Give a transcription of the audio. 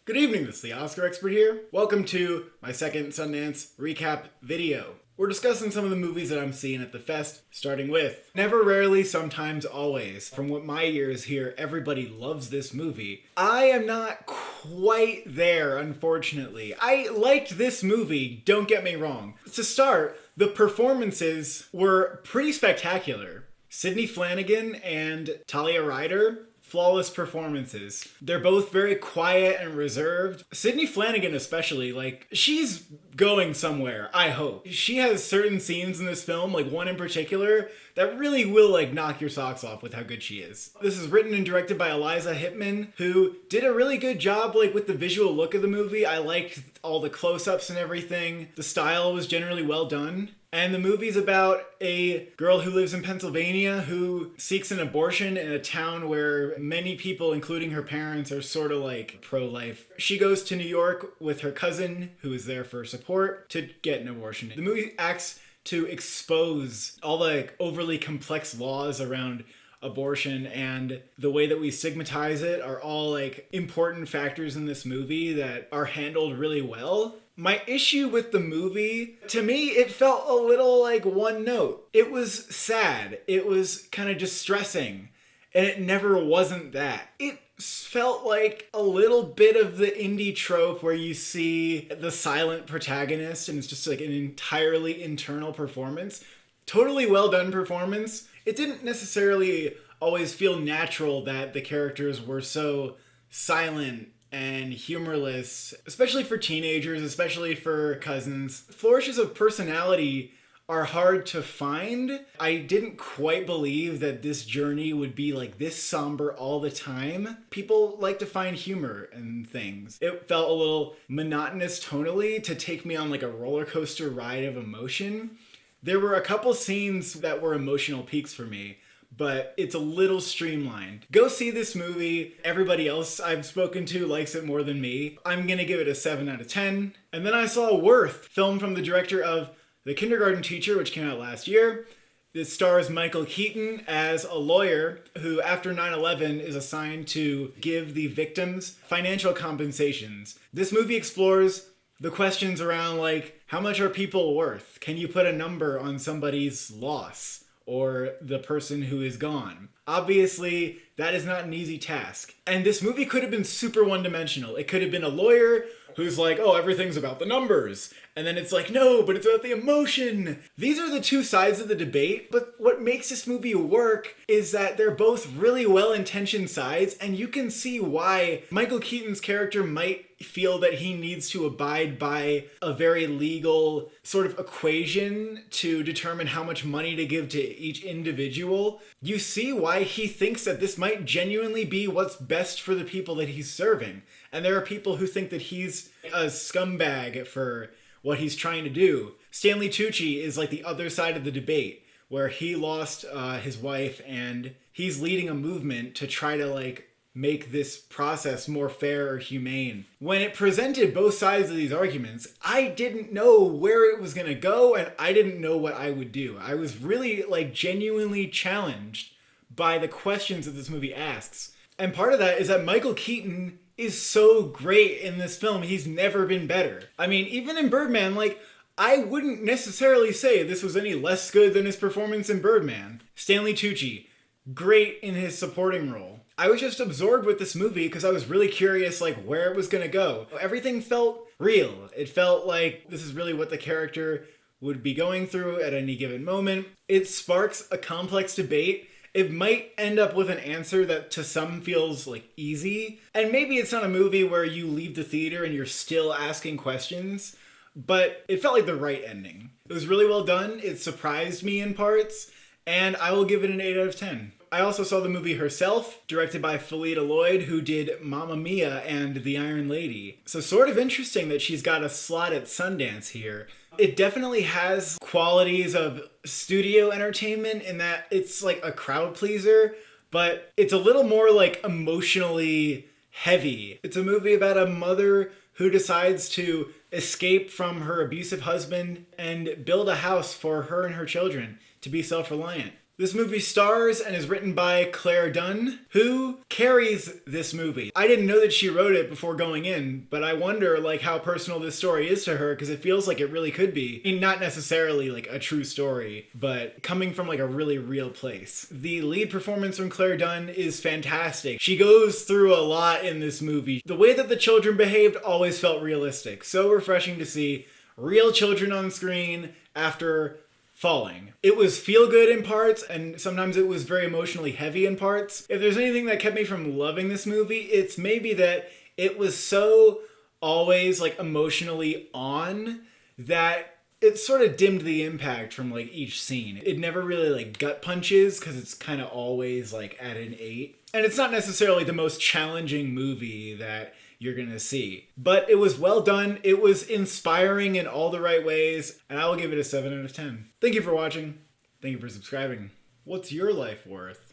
Good evening, this is the Oscar expert here. Welcome to my second Sundance recap video. We're discussing some of the movies that I'm seeing at the fest, starting with Never, Rarely, Sometimes, Always. From what my ears hear, everybody loves this movie. I am not quite there, unfortunately. I liked this movie, don't get me wrong. To start, the performances were pretty spectacular. Sidney Flanigan and Talia Ryder, flawless performances. They're both very quiet and reserved. Sidney Flanigan especially, she's going somewhere, I hope. She has certain scenes in this film, one in particular, that really will knock your socks off with how good she is. This is written and directed by Eliza Hittman, who did a really good job with the visual look of the movie. I liked all the close-ups and everything. The style was generally well done. And the movie's about a girl who lives in Pennsylvania who seeks an abortion in a town where many people, including her parents, are sort of pro-life. She goes to New York with her cousin, who is there for support, to get an abortion. The movie acts to expose all the overly complex laws around abortion, and the way that we stigmatize it are all important factors in this movie that are handled really well. My issue with the movie, to me, it felt a little one note. It was sad. It was kind of distressing. And it never wasn't that. It felt like a little bit of the indie trope where you see the silent protagonist and it's just an entirely internal performance. Totally well done performance. It didn't necessarily always feel natural that the characters were so silent and humorless, especially for teenagers, especially for cousins. Flourishes of personality are hard to find. I didn't quite believe that this journey would be this somber all the time. People like to find humor in things. It felt a little monotonous tonally to take me on a roller coaster ride of emotion. There were a couple scenes that were emotional peaks for me, but it's a little streamlined. Go see this movie. Everybody else I've spoken to likes it more than me. I'm gonna give it a 7 out of 10. And then I saw Worth, film from the director of The Kindergarten Teacher, which came out last year. This stars Michael Keaton as a lawyer who, after 9/11, is assigned to give the victims financial compensations. This movie explores the questions around how much are people worth? Can you put a number on somebody's loss or the person who is gone? Obviously, that is not an easy task. And this movie could have been super one-dimensional. It could have been a lawyer who's oh, everything's about the numbers. And then it's no, but it's about the emotion. These are the two sides of the debate, but what makes this movie work is that they're both really well-intentioned sides, and you can see why Michael Keaton's character might feel that he needs to abide by a very legal sort of equation to determine how much money to give to each individual. You see why he thinks that this might genuinely be what's best for the people that he's serving. And there are people who think that he's a scumbag for what he's trying to do. Stanley Tucci is the other side of the debate, where he lost his wife and he's leading a movement to try to make this process more fair or humane. When it presented both sides of these arguments, I didn't know where it was gonna go, and I didn't know what I would do. I was really genuinely challenged by the questions that this movie asks. And part of that is that Michael Keaton is so great in this film. He's never been better. I mean, even in Birdman, I wouldn't necessarily say this was any less good than his performance in Birdman. Stanley Tucci, great in his supporting role. I was just absorbed with this movie because I was really curious where it was gonna go. Everything felt real. It felt like this is really what the character would be going through at any given moment. It sparks a complex debate. It might end up with an answer that to some feels easy. And maybe it's not a movie where you leave the theater and you're still asking questions, but it felt like the right ending. It was really well done. It surprised me in parts, and I will give it an 8 out of 10. I also saw the movie Herself, directed by Felita Lloyd, who did Mamma Mia and The Iron Lady. So sort of interesting that she's got a slot at Sundance here. It definitely has qualities of studio entertainment in that it's a crowd pleaser, but it's a little more emotionally heavy. It's a movie about a mother who decides to escape from her abusive husband and build a house for her and her children to be self-reliant. This movie stars and is written by Claire Dunn, who carries this movie. I didn't know that she wrote it before going in, but I wonder like how personal this story is to her, because it feels like it really could be. I mean, not necessarily like a true story, but coming from like a really real place. The lead performance from Claire Dunn is fantastic. She goes through a lot in this movie. The way that the children behaved always felt realistic. So refreshing to see real children on screen after falling. It was feel good in parts, and sometimes it was very emotionally heavy in parts. If there's anything that kept me from loving this movie, it's maybe that it was so always like emotionally on that it sort of dimmed the impact from like each scene. It never really like gut punches because it's kind of always like at an 8. And it's not necessarily the most challenging movie that you're gonna see. But it was well done, it was inspiring in all the right ways, and I will give it a 7 out of 10. Thank you for watching. Thank you for subscribing. What's your life worth?